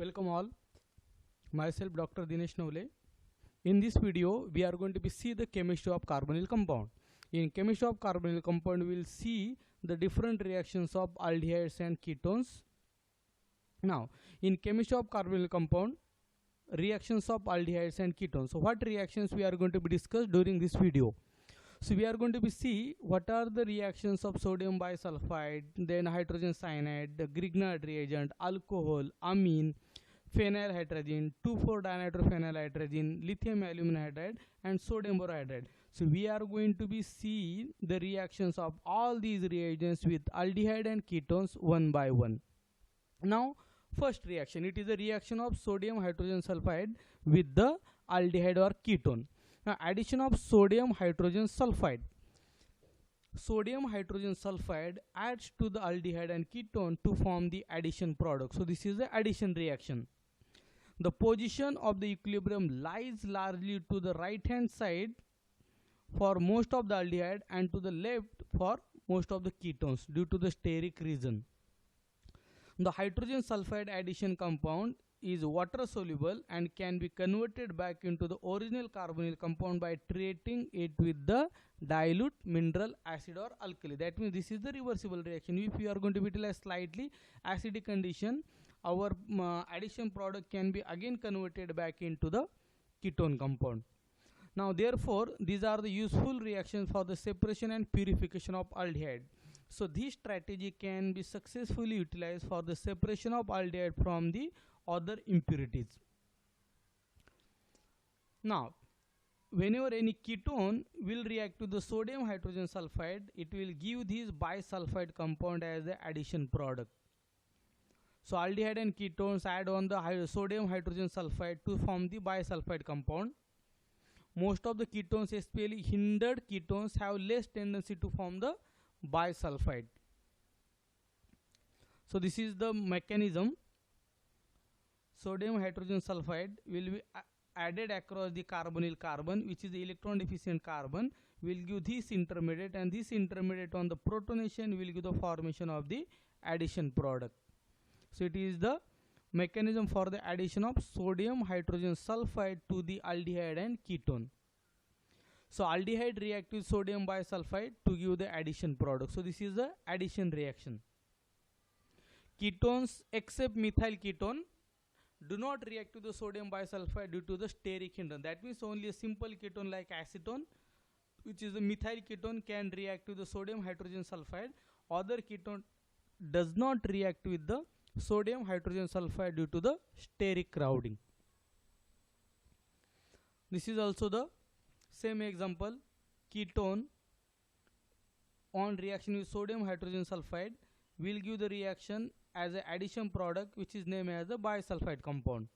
Welcome all. Myself Dr. Dinesh Navle. In this video, we are going to see the chemistry of carbonyl compound. In chemistry of carbonyl compound, we will see the different reactions of aldehydes and ketones. Now, in chemistry of carbonyl compound, reactions of aldehydes and ketones. So, what reactions we are going to be discussed during this video? So, we are going to be see what are the reactions of sodium bisulfite, then hydrogen cyanide, the Grignard reagent, alcohol, amine, phenylhydrazine, 2,4-dinitrophenylhydrazine, lithium aluminum hydride, and sodium borohydride. So we are going to be see the reactions of all these reagents with aldehyde and ketones one by one. Now, first reaction, it is a reaction of sodium hydrogen sulfide with the aldehyde or ketone. Now, addition of sodium hydrogen sulfide. Sodium hydrogen sulfide adds to the aldehyde and ketone to form the addition product. So this is the addition reaction. The position of the equilibrium lies largely to the right hand side for most of the aldehyde and to the left for most of the ketones due to the steric reason. The hydrogen sulfide addition compound is water soluble and can be converted back into the original carbonyl compound by treating it with the dilute mineral acid or alkali. That means this is the reversible reaction. If you are going to utilize slightly acidic condition, our addition product can be again converted back into the ketone compound. Now therefore, these are the useful reactions for the separation and purification of aldehyde. So this strategy can be successfully utilized for the separation of aldehyde from the other impurities. Now, whenever any ketone will react to the sodium hydrogen sulfide, it will give this bisulfide compound as the addition product. So aldehyde and ketones add on the sodium hydrogen sulfide to form the bisulfide compound. Most of the ketones, especially hindered ketones, have less tendency to form the bisulfide. So this is the mechanism. Sodium hydrogen sulfide will be added across the carbonyl carbon, which is the electron deficient carbon, will give this intermediate, and this intermediate on the protonation will give the formation of the addition product. So it is the mechanism for the addition of sodium hydrogen sulfide to the aldehyde and ketone. So aldehyde react with sodium bisulfide to give the addition product. So this is the addition reaction. Ketones except methyl ketone do not react to the sodium bisulfide due to the steric hindrance. That means only a simple ketone like acetone, which is a methyl ketone, can react to the sodium hydrogen sulfide. Other ketone does not react with the sodium hydrogen sulfide due to the steric crowding. This is also the same example. Ketone on reaction with sodium hydrogen sulfide will give the reaction as an addition product, which is named as the bisulfide compound.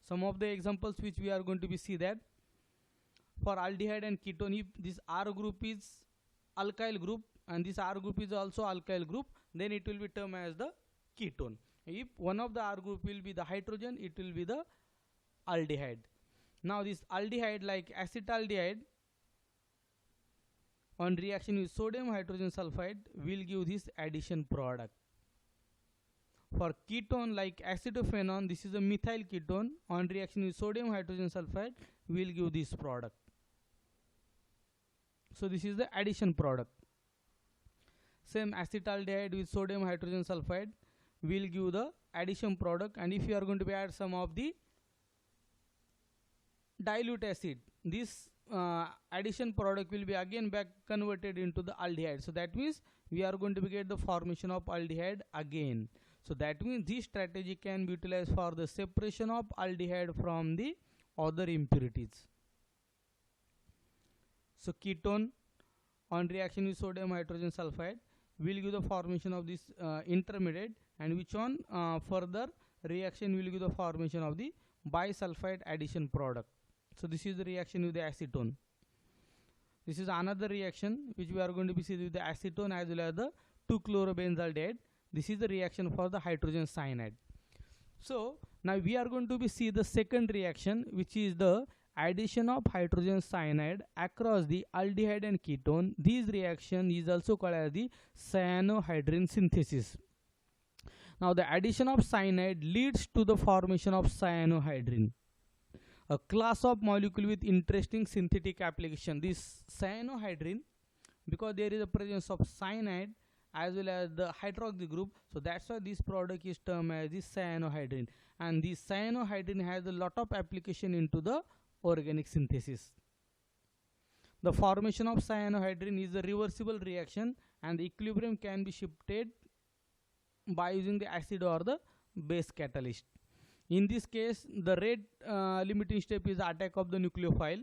Some of the examples which we are going to be see that for aldehyde and ketone, if this R group is alkyl group and this R group is also alkyl group, then it will be termed as the ketone. If one of the R group will be the hydrogen, it will be the aldehyde. Now this aldehyde like acetaldehyde on reaction with sodium hydrogen sulfide will give this addition product. For ketone like acetophenone, this is a methyl ketone, on reaction with sodium hydrogen sulfide will give this product. So this is the addition product. Same acetaldehyde with sodium hydrogen sulfide will give the addition product, and if you are going to add some of the dilute acid, this addition product will be again back converted into the aldehyde. So that means we are going to get the formation of aldehyde again. So that means this strategy can be utilized for the separation of aldehyde from the other impurities. So ketone on reaction with sodium hydrogen sulfide will give the formation of this intermediate, and which on further reaction will give the formation of the bisulfide addition product. So this is the reaction with the acetone. This is another reaction which we are going to be seeing with the acetone as well as the 2-chlorobenzaldehyde. This is the reaction for the hydrogen cyanide. So now we are going to be see the second reaction, which is the addition of hydrogen cyanide across the aldehyde and ketone. This reaction is also called as the cyanohydrin synthesis. Now the addition of cyanide leads to the formation of cyanohydrin, a class of molecule with interesting synthetic application. This cyanohydrin, because there is a presence of cyanide as well as the hydroxy group, so that's why this product is termed as the cyanohydrin, and this cyanohydrin has a lot of application into the organic synthesis. The formation of cyanohydrin is a reversible reaction, and the equilibrium can be shifted by using the acid or the base catalyst. In this case, the rate limiting step is attack of the nucleophile.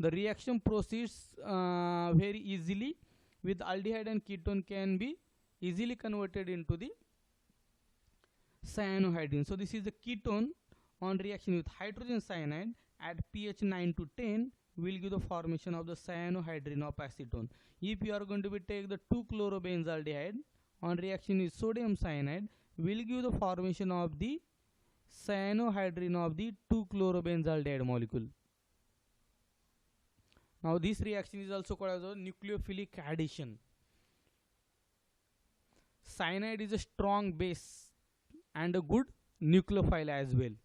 The reaction proceeds very easily with aldehyde, and ketone can be easily converted into the cyanohydrin. So this is the ketone on reaction with hydrogen cyanide at pH 9 to 10 will give the formation of the cyanohydrin of acetone. If you are going to be take the 2-chlorobenzaldehyde on reaction with sodium cyanide, will give the formation of the cyanohydrin of the 2-chlorobenzaldehyde molecule. Now this reaction is also called as a nucleophilic addition. Cyanide is a strong base and a good nucleophile as well.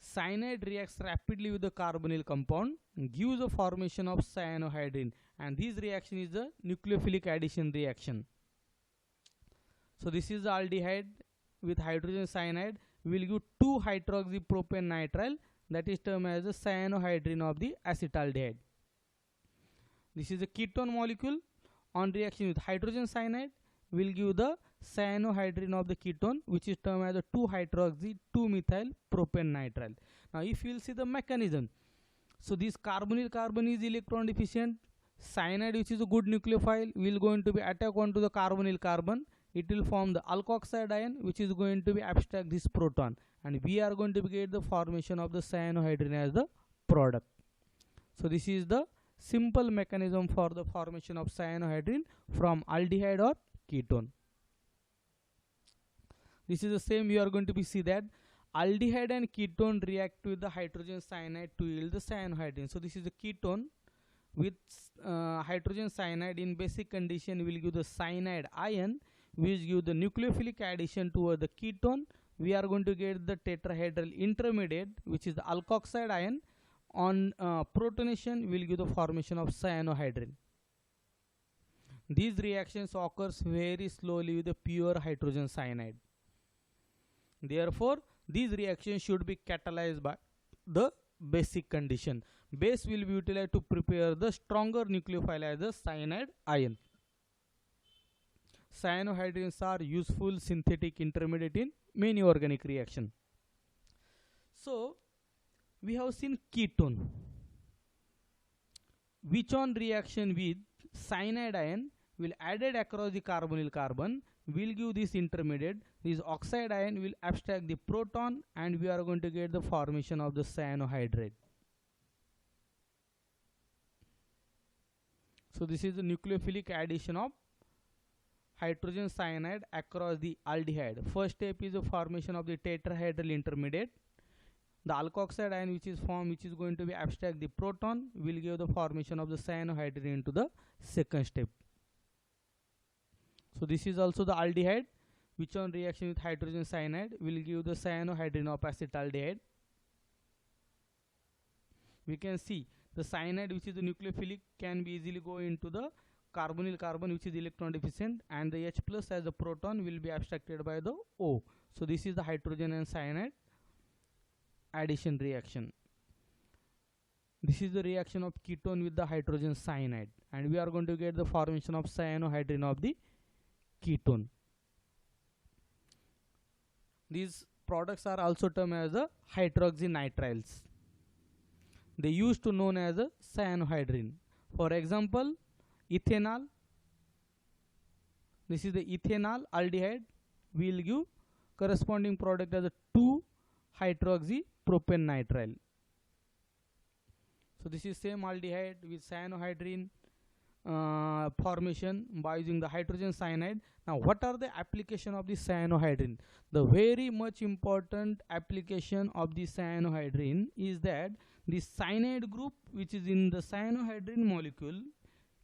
Cyanide reacts rapidly with the carbonyl compound, gives the formation of cyanohydrin, and this reaction is the nucleophilic addition reaction. So this is the aldehyde with hydrogen cyanide will give 2-hydroxypropanenitrile, that is termed as the cyanohydrin of the acetaldehyde. This is a ketone molecule on reaction with hydrogen cyanide will give the cyanohydrin of the ketone, which is termed as the 2-hydroxy-2-methyl-propanenitrile. Now if you will see the mechanism, so this carbonyl carbon is electron deficient. Cyanide, which is a good nucleophile, will going to be attack onto the carbonyl carbon. It will form the alkoxide ion, which is going to be abstract this proton, and we are going to get the formation of the cyanohydrin as the product. So this is the simple mechanism for the formation of cyanohydrin from aldehyde or ketone. This is the same, you are going to be see that aldehyde and ketone react with the hydrogen cyanide to yield the cyanohydrin. So this is the ketone with hydrogen cyanide in basic condition will give the cyanide ion, which give the nucleophilic addition toward the ketone. We are going to get the tetrahedral intermediate, which is the alkoxide ion. On protonation will give the formation of cyanohydrin. These reactions occurs very slowly with the pure hydrogen cyanide. Therefore, these reactions should be catalyzed by the basic condition. Base will be utilized to prepare the stronger nucleophile as the cyanide ion. Cyanohydrins are useful synthetic intermediate in many organic reactions. So, we have seen ketone, which on reaction with cyanide ion will added across the carbonyl carbon will give this intermediate. This oxide ion will abstract the proton, and we are going to get the formation of the cyanohydrate. So this is the nucleophilic addition of hydrogen cyanide across the aldehyde. First step is the formation of the tetrahedral intermediate. The alkoxide ion which is formed, which is going to be abstract the proton, will give the formation of the cyanohydrin into the second step. So this is also the aldehyde, which on reaction with hydrogen cyanide will give the cyanohydrin of acetaldehyde. We can see the cyanide, which is the nucleophilic, can be easily go into the carbonyl carbon, which is electron deficient, and the H plus as the proton will be abstracted by the O. So this is the hydrogen and cyanide addition reaction. This is the reaction of ketone with the hydrogen cyanide, and we are going to get the formation of cyanohydrin of the ketone. These products are also termed as the hydroxynitriles. They used to known as a cyanohydrin. For example, ethanol. This is the ethanol aldehyde. We will give corresponding product as a 2-hydroxypropanenitrile. So this is same aldehyde with cyanohydrin formation by using the hydrogen cyanide. Now what are the application of the cyanohydrin? The very much important application of the cyanohydrin is that the cyanide group which is in the cyanohydrin molecule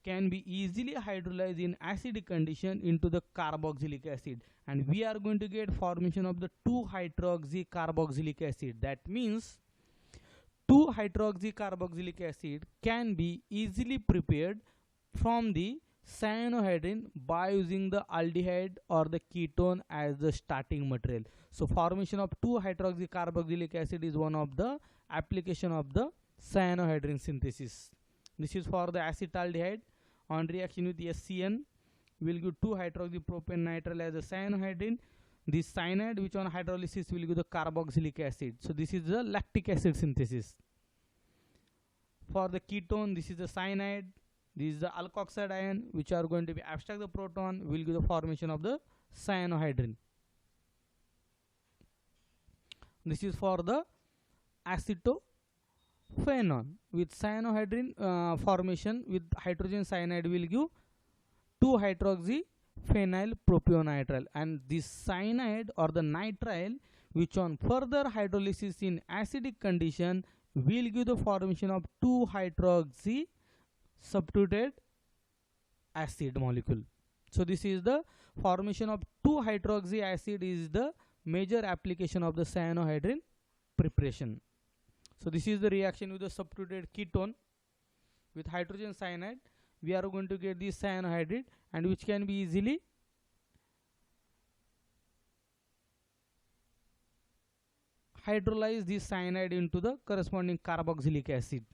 can be easily hydrolyzed in acidic condition into the carboxylic acid, and we are going to get formation of the 2-hydroxycarboxylic acid. That means 2-hydroxycarboxylic acid can be easily prepared from the cyanohydrin by using the aldehyde or the ketone as the starting material. So formation of 2-hydroxycarboxylic acid is one of the application of the cyanohydrin synthesis. This is for the acetaldehyde. On reaction with SCN, we will give 2-hydroxypropanenitrile as a cyanohydrin. This cyanide, which on hydrolysis will give the carboxylic acid. So this is the lactic acid synthesis. For the ketone, this is the cyanide. This is the alkoxide ion, which are going to be abstract the proton, will give the formation of the cyanohydrin. This is for the acetophenone. With cyanohydrin formation with hydrogen cyanide will give 2-hydroxyphenyl propionitrile, and this cyanide or the nitrile, which on further hydrolysis in acidic condition will give the formation of 2-hydroxy substituted acid molecule. So this is the formation of 2-hydroxy acid is the major application of the cyanohydrin preparation. So this is the reaction with the substituted ketone with hydrogen cyanide. We are going to get this cyanohydride, and which can be easily hydrolyze this cyanide into the corresponding carboxylic acid.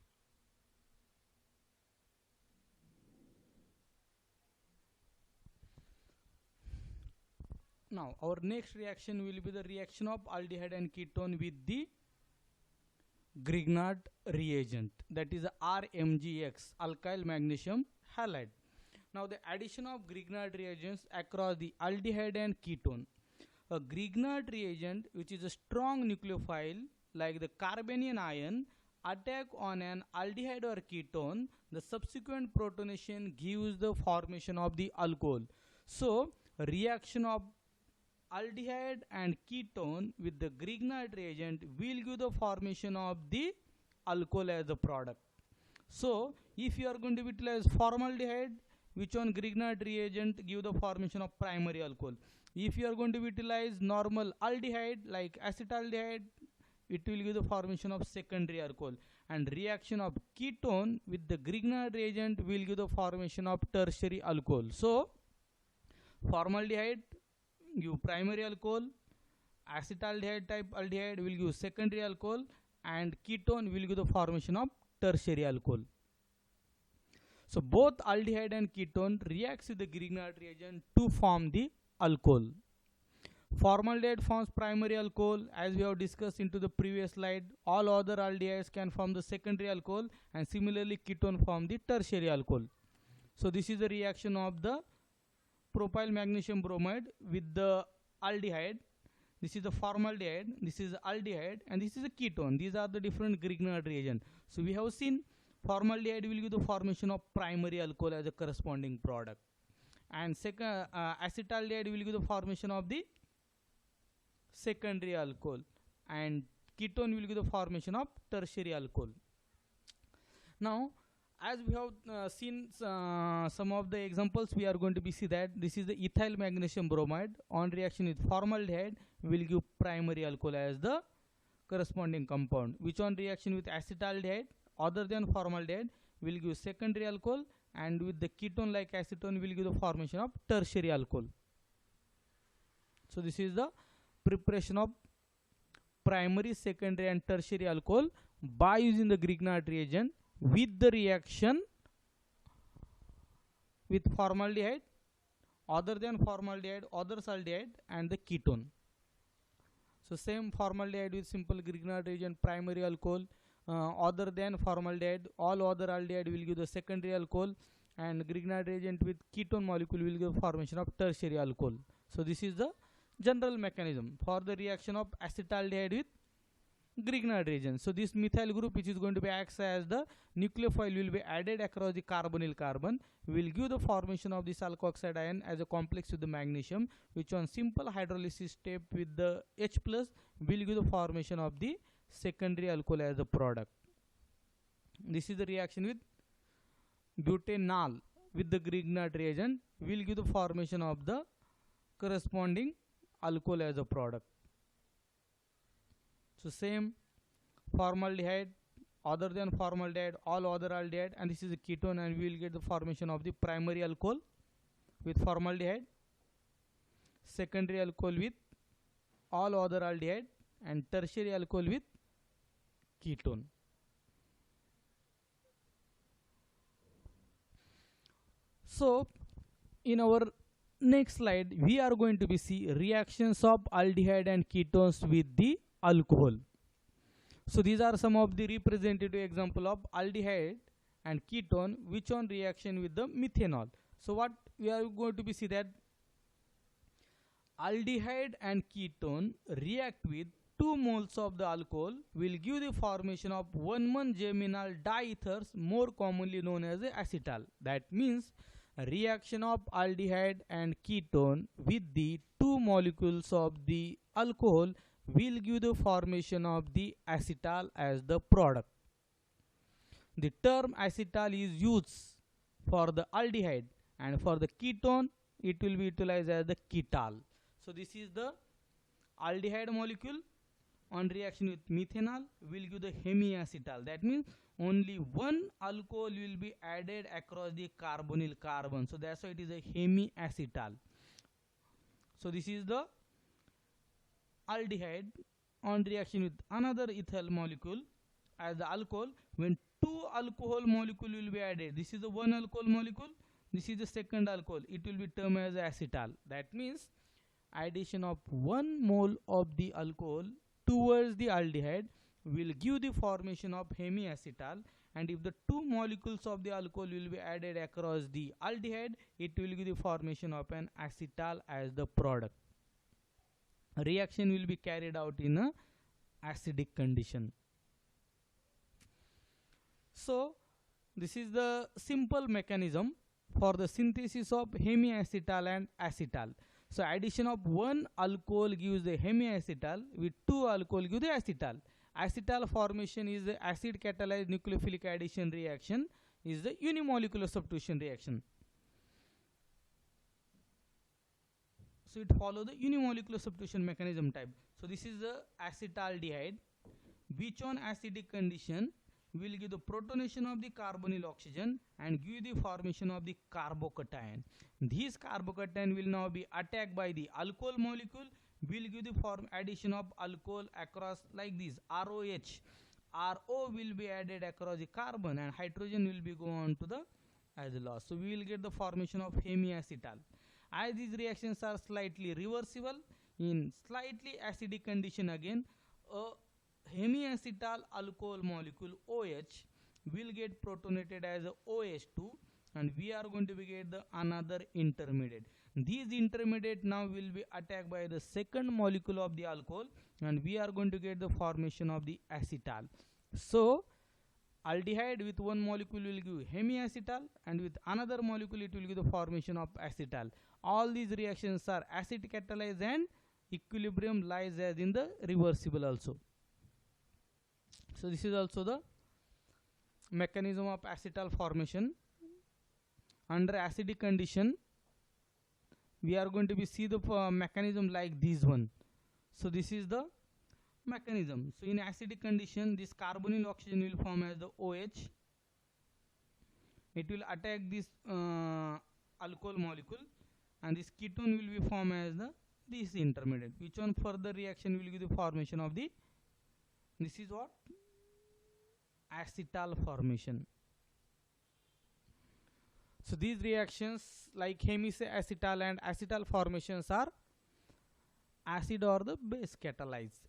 Now our next reaction will be the reaction of aldehyde and ketone with the Grignard reagent, that is RMGX, alkyl magnesium halide. Now the addition of Grignard reagents across the aldehyde and ketone. A Grignard reagent, which is a strong nucleophile like the carbanion ion, attack on an aldehyde or ketone, the subsequent protonation gives the formation of the alcohol. So reaction of aldehyde and ketone with the Grignard reagent will give the formation of the alcohol as a product. So if you are going to utilize formaldehyde, which on Grignard reagent give the formation of primary alcohol. If you are going to utilize normal aldehyde like acetaldehyde, it will give the formation of secondary alcohol, and reaction of ketone with the Grignard reagent will give the formation of tertiary alcohol. So formaldehyde give primary alcohol, acetaldehyde type aldehyde will give secondary alcohol, and ketone will give the formation of tertiary alcohol. So both aldehyde and ketone reacts with the Grignard reagent to form the alcohol. Formaldehyde forms primary alcohol, as we have discussed into the previous slide. All other aldehydes can form the secondary alcohol, and similarly ketone form the tertiary alcohol. So this is the reaction of the propyl magnesium bromide with the aldehyde. This is the formaldehyde, this is the aldehyde, and this is a ketone. These are the different Grignard reagent. So we have seen formaldehyde will give the formation of primary alcohol as a corresponding product, and second acetaldehyde will give the formation of the secondary alcohol, and ketone will give the formation of tertiary alcohol. Now as we have seen some of the examples, we are going to be see that this is the ethyl magnesium bromide on reaction with formaldehyde will give primary alcohol as the corresponding compound, which on reaction with acetaldehyde other than formaldehyde will give secondary alcohol, and with the ketone like acetone will give the formation of tertiary alcohol. So this is the preparation of primary, secondary and tertiary alcohol by using the Grignard reagent with the reaction with formaldehyde, other than formaldehyde, other aldehyde and the ketone. So same formaldehyde with simple Grignard reagent primary alcohol, other than formaldehyde, all other aldehyde will give the secondary alcohol, and Grignard reagent with ketone molecule will give formation of tertiary alcohol. So this is the general mechanism for the reaction of acetaldehyde with Grignard reagent. So this methyl group, which is going to be acts as the nucleophile, will be added across the carbonyl carbon, will give the formation of this alkoxide ion as a complex with the magnesium, which on simple hydrolysis step with the H plus will give the formation of the secondary alcohol as a product. This is the reaction with butanal with the Grignard reagent will give the formation of the corresponding alcohol as a product. So same formaldehyde, other than formaldehyde, all other aldehyde, and this is a ketone, and we will get the formation of the primary alcohol with formaldehyde, secondary alcohol with all other aldehyde, and tertiary alcohol with ketone. So in our next slide we are going to be see reactions of aldehyde and ketones with the alcohol. So these are some of the representative example of aldehyde and ketone which on reaction with the methanol. So what we are going to be see that aldehyde and ketone react with 2 moles of the alcohol will give the formation of 1,1-geminal diethers, more commonly known as acetal. That means a reaction of aldehyde and ketone with the 2 molecules of the alcohol will give the formation of the acetal as the product. The term acetal is used for the aldehyde, and for the ketone it will be utilized as the ketal. So this is the aldehyde molecule on reaction with methanol will give the hemiacetal. That means only one alcohol will be added across the carbonyl carbon. So that's why it is a hemiacetal. So this is the aldehyde on reaction with another ethyl molecule as the alcohol. When 2 alcohol molecule will be added, this is the 1 alcohol molecule, this is the second alcohol, it will be termed as acetal. That means addition of 1 mole of the alcohol towards the aldehyde will give the formation of hemiacetal, and if the 2 molecules of the alcohol will be added across the aldehyde, it will give the formation of an acetal as the product. Reaction will be carried out in a acidic condition. So this is the simple mechanism for the synthesis of hemiacetal and acetal. So addition of 1 alcohol gives the hemiacetal, with 2 alcohol gives the acetal. Acetal formation is the acid catalyzed nucleophilic addition reaction, is the unimolecular substitution reaction. So it follows the unimolecular substitution mechanism type. So this is the acetaldehyde, which on acidic condition will give the protonation of the carbonyl oxygen and give the formation of the carbocation. This carbocation will now be attacked by the alcohol molecule, will give the form addition of alcohol across like this ROH. RO will be added across the carbon, and hydrogen will be go on to the as loss. So we will get the formation of hemiacetal. As these reactions are slightly reversible, in slightly acidic condition again, a hemiacetal alcohol molecule OH will get protonated as a OH2, and we are going to get the another intermediate. These intermediate now will be attacked by the second molecule of the alcohol, and we are going to get the formation of the acetal. So aldehyde with 1 molecule will give hemiacetal, and with another molecule it will give the formation of acetal. All these reactions are acid catalyzed, and equilibrium lies as in the reversible also. So this is also the mechanism of acetal formation. Under acidic condition we are going to be see the mechanism like this one. So this is the mechanism. So in acidic condition, this carbonyl oxygen will form as the OH. It will attack this alcohol molecule, and this ketone will be formed as the this intermediate, which on further reaction will give the formation of the, this is what, acetal formation. So these reactions like hemiacetal and acetal formations are acid or the base catalyzed.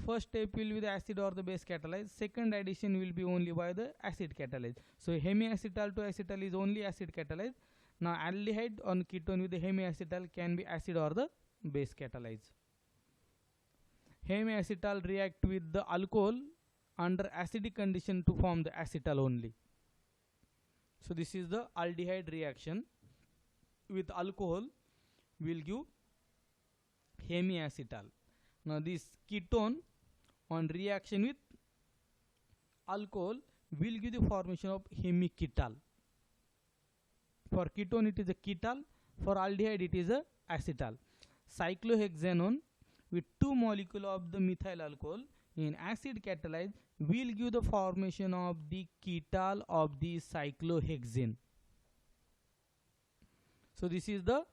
First step will be the acid or the base catalyzed. Second addition will be only by the acid catalyzed. So hemiacetal to acetal is only acid catalyzed. Now aldehyde on ketone with the hemiacetal can be acid or the base catalyzed. Hemiacetal react with the alcohol under acidic condition to form the acetal only. So this is the aldehyde reaction with alcohol will give hemiacetal. Now this ketone on reaction with alcohol will give the formation of hemiketal. For ketone it is a ketal, for aldehyde it is a acetal. Cyclohexanone with 2 molecules of the methyl alcohol in acid catalyze will give the formation of the ketal of the cyclohexane. So this is the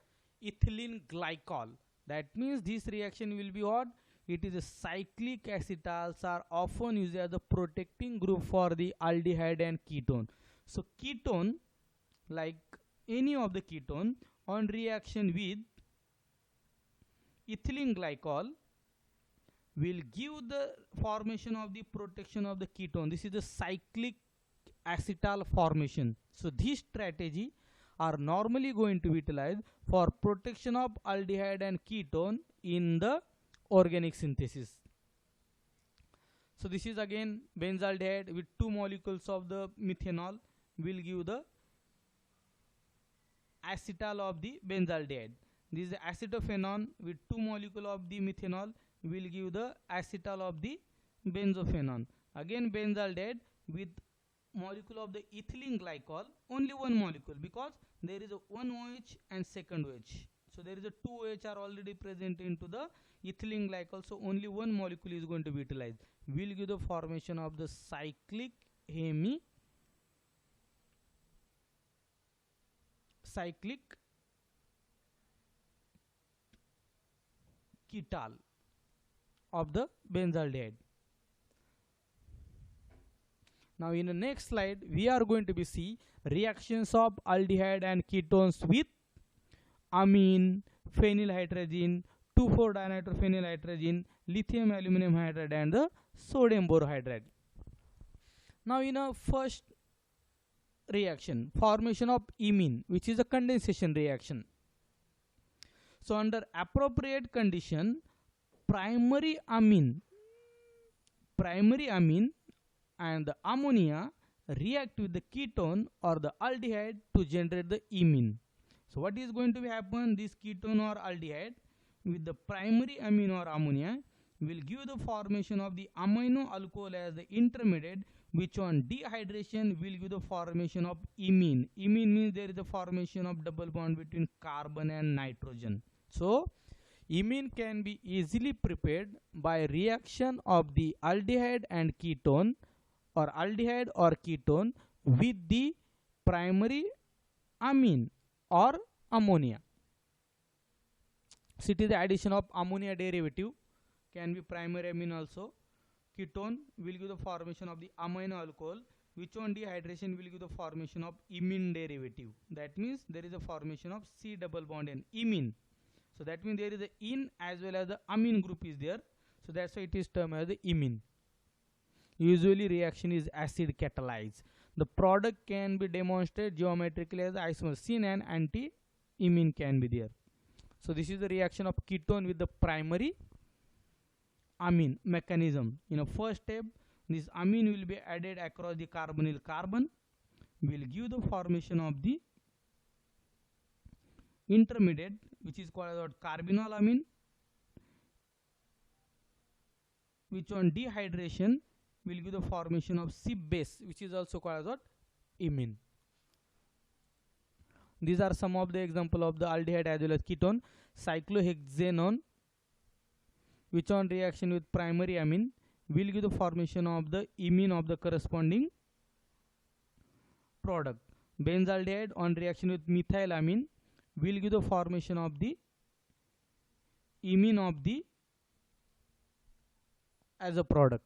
ethylene glycol. That means this reaction will be what? It is a cyclic acetals are often used as a protecting group for the aldehyde and ketone. So ketone, like any of the ketone, on reaction with ethylene glycol will give the formation of the protection of the ketone. This is the cyclic acetal formation. So this strategy are normally going to be utilized for protection of aldehyde and ketone in the organic synthesis. So this is again benzaldehyde with 2 molecules of the methanol will give the acetal of the benzaldehyde. This is acetophenone with 2 molecules of the methanol will give the acetal of the benzophenone. Again benzaldehyde with molecule of the ethylene glycol, only one molecule, because there is a one OH and second OH. So there is a 2 OH are already present into the ethylene glycol, so only one molecule is going to be utilized. Will give the formation of the cyclic ketal of the benzaldehyde. Now in the next slide we are going to be see reactions of aldehyde and ketones with amine, phenylhydrazine, 2,4-dinitrophenylhydrazine, lithium aluminum hydride and the sodium borohydride. Now in a first reaction, formation of imine, which is a condensation reaction. So under appropriate condition, primary amine and the ammonia react with the ketone or the aldehyde to generate the imine. So what is going to happen? This ketone or aldehyde with the primary amine or ammonia will give the formation of the amino alcohol as the intermediate, which on dehydration will give the formation of imine. Imine means there is a formation of double bond between carbon and nitrogen. So imine can be easily prepared by reaction of the aldehyde and ketone or aldehyde or ketone with the primary amine or ammonia. So it is the addition of ammonia derivative, can be primary amine also. Ketone will give the formation of the amino alcohol, which on dehydration will give the formation of imine derivative. That means there is a formation of C double bond N, imine. So that means there is a in as well as the amine group is there. So that's why it is termed as the imine. Usually reaction is acid catalyzed. The product can be demonstrated geometrically as isomer. Syn and anti-imine can be there. So this is the reaction of ketone with the primary amine mechanism. In a first step, this amine will be added across the carbonyl carbon, will give the formation of the intermediate, which is called as carbonyl amine, which on dehydration will give the formation of C base, which is also called as imine. These are some of the example of the aldehyde as well as ketone. Cyclohexanone, which on reaction with primary amine will give the formation of the imine of the corresponding product. Benzaldehyde on reaction with methylamine will give the formation of the imine of the as a product.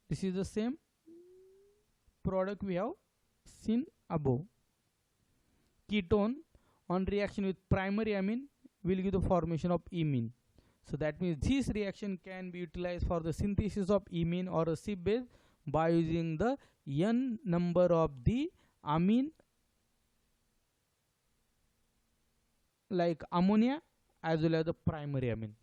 This is the same product we have seen above. Ketone on reaction with primary amine will give the formation of imine. So that means this reaction can be utilized for the synthesis of imine or a C base by using the n number of the amine like ammonia as well as the primary amine.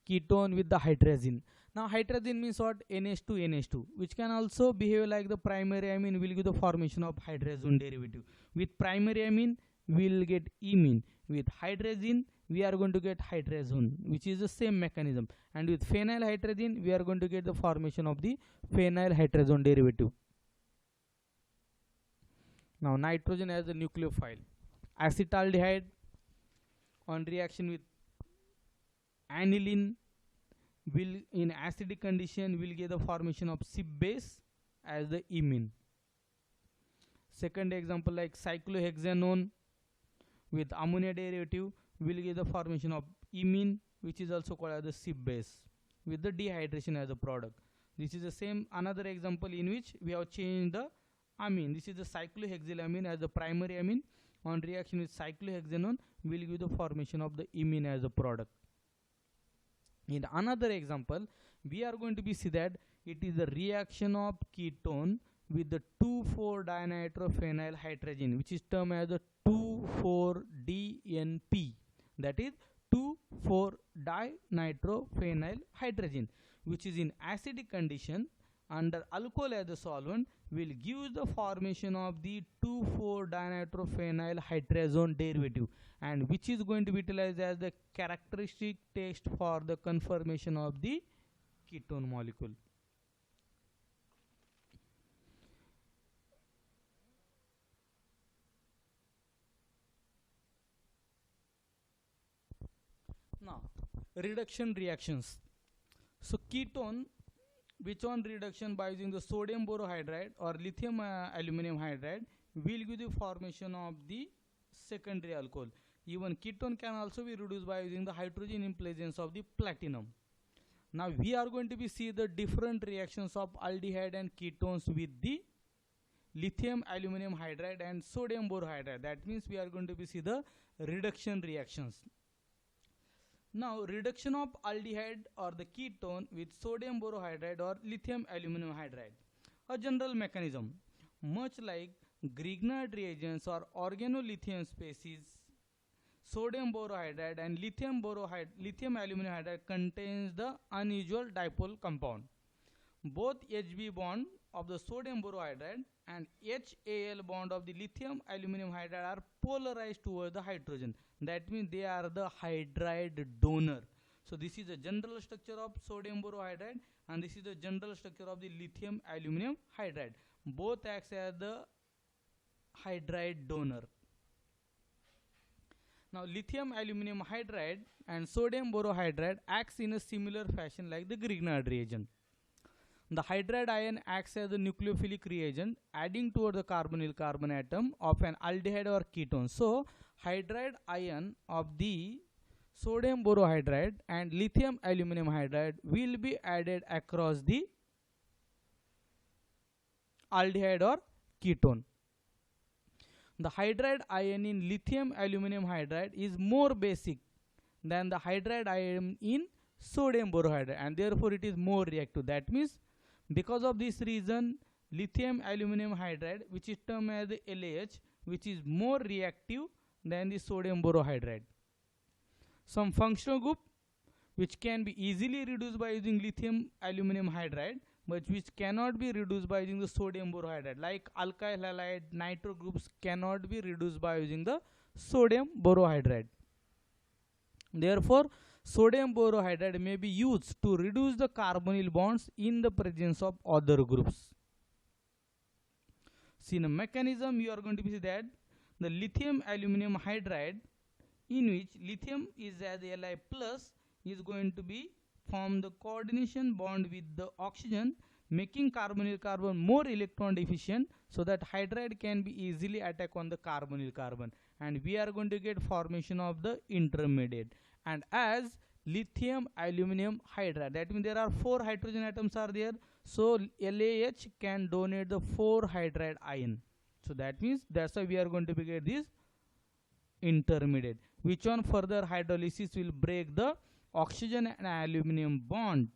Ketone with the hydrazine. Now hydrazine means what? NH2 NH2, which can also behave like the primary amine, will give the formation of hydrazine derivative. With primary amine we will get imine. With hydrazine we are going to get hydrazone, which is the same mechanism. And with phenylhydrazine we are going to get the formation of the phenylhydrazone derivative. Now nitrogen as a nucleophile. Acetaldehyde on reaction with aniline will in acidic condition will give the formation of CYP base as the imine. Second example, like cyclohexanone with ammonia derivative will give the formation of imine, which is also called as the CYP base, with the dehydration as a product. This is the same another example in which we have changed the amine. This is the cyclohexylamine as the primary amine. On reaction with cyclohexanone will give the formation of the imine as a product. In another example, we are going to be see that it is the reaction of ketone with the 2,4-dinitrophenyl hydrogen, which is termed as the 2,4-DNP. That is 2,4-dinitrophenyl hydrogen, which is in acidic condition under alcohol as a solvent will give the formation of the 2,4-dinitrophenyl hydrazone derivative, and which is going to be utilized as the characteristic test for the conformation of the ketone molecule. Now, reduction reactions. So ketone, which on reduction by using the sodium borohydride or lithium aluminum hydride will give the formation of the secondary alcohol. Even ketone can also be reduced by using the hydrogen in presence of the platinum. Now we are going to be see the different reactions of aldehyde and ketones with the lithium aluminum hydride and sodium borohydride. That means we are going to be see the reduction reactions. Now reduction of aldehyde or the ketone with sodium borohydride or lithium aluminum hydride. A general mechanism, much like Grignard reagents or organolithium species, sodium borohydride and lithium aluminum hydride contains the unusual dipole compound. Both Hb bond of the sodium borohydride and HAl bond of the lithium aluminum hydride are polarized towards the hydrogen. That means they are the hydride donor. So this is the general structure of sodium borohydride and this is the general structure of the lithium aluminum hydride. Both acts as the hydride donor. Now lithium aluminum hydride and sodium borohydride acts in a similar fashion like the Grignard reagent. The hydride ion acts as a nucleophilic reagent, adding toward the carbonyl carbon atom of an aldehyde or ketone. So hydride ion of the sodium borohydride and lithium aluminum hydride will be added across the aldehyde or ketone. The hydride ion in lithium aluminum hydride is more basic than the hydride ion in sodium borohydride and therefore it is more reactive. That means because of this reason, lithium aluminum hydride, which is termed as the LAH, which is more reactive than the sodium borohydride. Some functional group which can be easily reduced by using lithium aluminum hydride but which cannot be reduced by using the sodium borohydride, like alkyl halide nitro groups cannot be reduced by using the sodium borohydride. Therefore sodium borohydride may be used to reduce the carbonyl bonds in the presence of other groups. See, in a mechanism you are going to see that the lithium aluminum hydride, in which lithium is as Li plus, is going to be form the coordination bond with the oxygen, making carbonyl carbon more electron deficient so that hydride can be easily attack on the carbonyl carbon and we are going to get formation of the intermediate. And as lithium aluminum hydride, that means there are 4 hydrogen atoms are there, so LAH can donate the 4 hydride ion. So that means that's why we are going to get this intermediate, which on further hydrolysis will break the oxygen and aluminum bond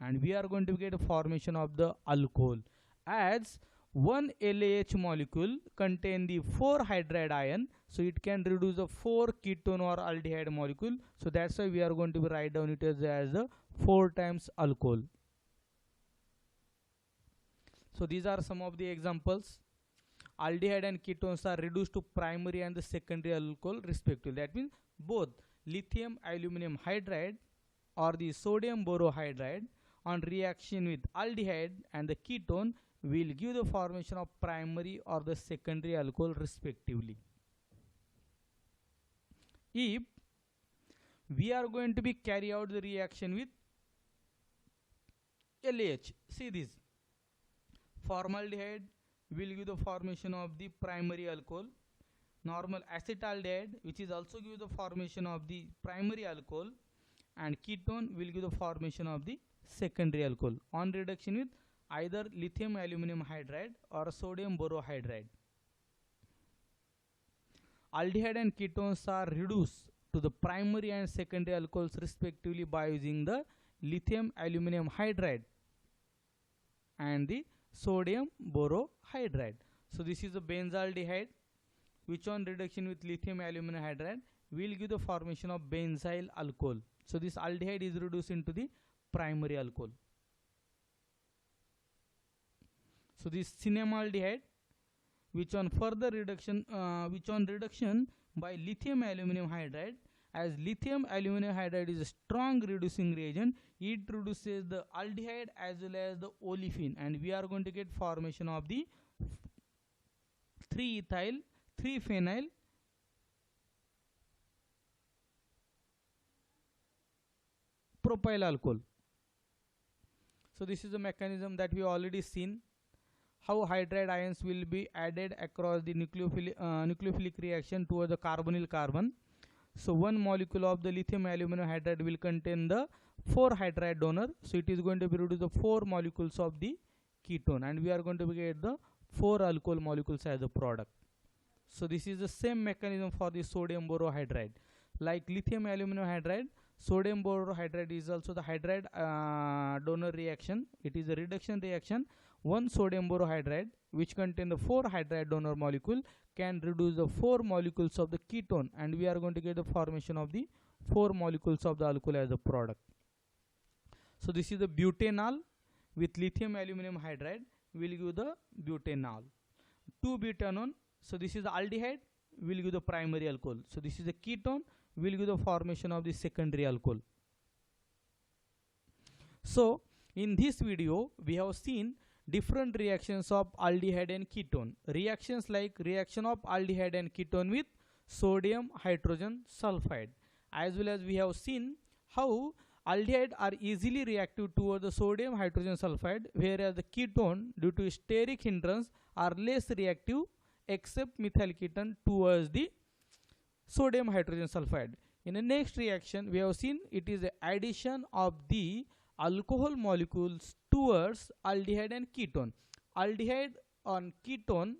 and we are going to get a formation of the alcohol, as one LAH molecule contain the 4 hydride ion, so it can reduce the 4 ketone or aldehyde molecule. So that's why we are going to write down it as a 4 times alcohol. So these are some of the examples. Aldehyde and ketones are reduced to primary and the secondary alcohol respectively. That means both lithium aluminum hydride or the sodium borohydride on reaction with aldehyde and the ketone will give the formation of primary or the secondary alcohol respectively. If we are going to be carry out the reaction with LAH, see this, formaldehyde will give the formation of the primary alcohol, normal acetaldehyde which is also give the formation of the primary alcohol, and ketone will give the formation of the secondary alcohol on reduction with either lithium aluminum hydride or sodium borohydride. Aldehyde and ketones are reduced to the primary and secondary alcohols respectively by using the lithium aluminum hydride and the sodium borohydride. So this is the benzaldehyde, which on reduction with lithium aluminum hydride will give the formation of benzyl alcohol. So this aldehyde is reduced into the primary alcohol. So this cinemaldehyde, which on further reduction, by lithium aluminum hydride, as lithium aluminum hydride is a strong reducing reagent, it reduces the aldehyde as well as the olefin, and we are going to get formation of the 3-ethyl 3-phenyl propyl alcohol. So this is a mechanism that we already seen, how hydride ions will be added across the nucleophilic reaction towards the carbonyl carbon. So one molecule of the lithium aluminum hydride will contain the 4 hydride donor, so it is going to be reduced the 4 molecules of the ketone, and we are going to get the 4 alcohol molecules as a product. So this is the same mechanism for the sodium borohydride. Like lithium aluminum hydride, sodium borohydride is also the hydride donor reaction. It is a reduction reaction. One sodium borohydride, which contain the 4 hydride donor molecule, can reduce the 4 molecules of the ketone, and we are going to get the formation of the 4 molecules of the alcohol as a product. So this is the butanol with lithium aluminum hydride will give the butanol. 2-butanone, so this is the aldehyde, will give the primary alcohol. So this is the ketone, will give the formation of the secondary alcohol. So in this video we have seen different reactions of aldehyde and ketone. Reactions like reaction of aldehyde and ketone with sodium hydrogen sulfide, as well as we have seen how aldehyde are easily reactive towards the sodium hydrogen sulfide, whereas the ketone due to steric hindrance are less reactive except methyl ketone towards the sodium hydrogen sulfide. In the next reaction we have seen it is the addition of the alcohol molecules towards aldehyde and ketone. Aldehyde on ketone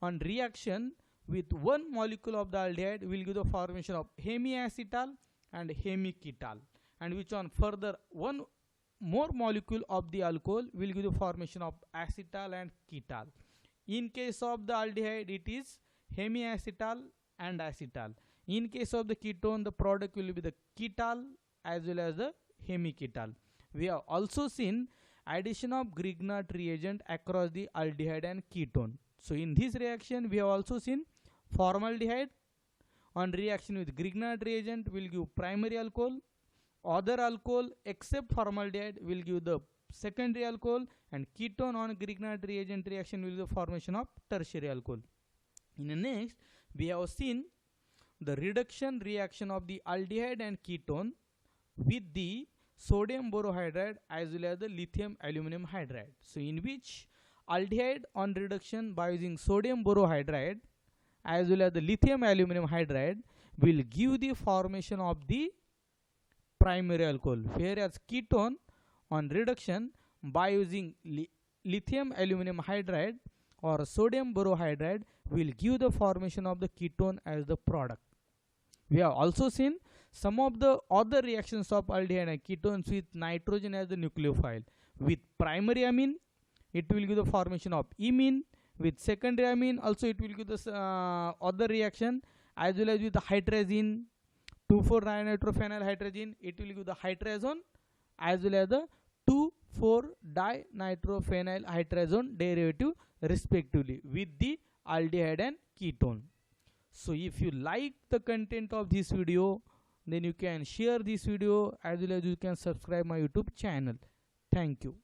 on reaction with one molecule of the aldehyde will give the formation of hemiacetal and hemiketal, and which on further one more molecule of the alcohol will give the formation of acetal and ketal. In case of the aldehyde it is hemiacetal and acetal. In case of the ketone the product will be the ketal as well as the hemiketal. We have also seen addition of Grignard reagent across the aldehyde and ketone. So in this reaction we have also seen formaldehyde on reaction with Grignard reagent will give primary alcohol, other alcohol except formaldehyde will give the secondary alcohol, and ketone on Grignard reagent reaction will give the formation of tertiary alcohol. In the next we have seen the reduction reaction of the aldehyde and ketone with the sodium borohydride as well as the lithium aluminum hydride. So in which aldehyde on reduction by using sodium borohydride as well as the lithium aluminum hydride will give the formation of the primary alcohol, whereas ketone on reduction by using lithium aluminum hydride or sodium borohydride will give the formation of the ketone as the product. We have also seen some of the other reactions of aldehyde and ketones with nitrogen as the nucleophile. With primary amine it will give the formation of imine, with secondary amine also it will give the other reaction, as well as with the hydrazine 2,4-dinitrophenyl hydrazine it will give the hydrazone as well as the 2,4-dinitrophenyl hydrazone derivative respectively with the aldehyde and ketone. So if you like the content of this video, then you can share this video as well as you can subscribe my YouTube channel. Thank you.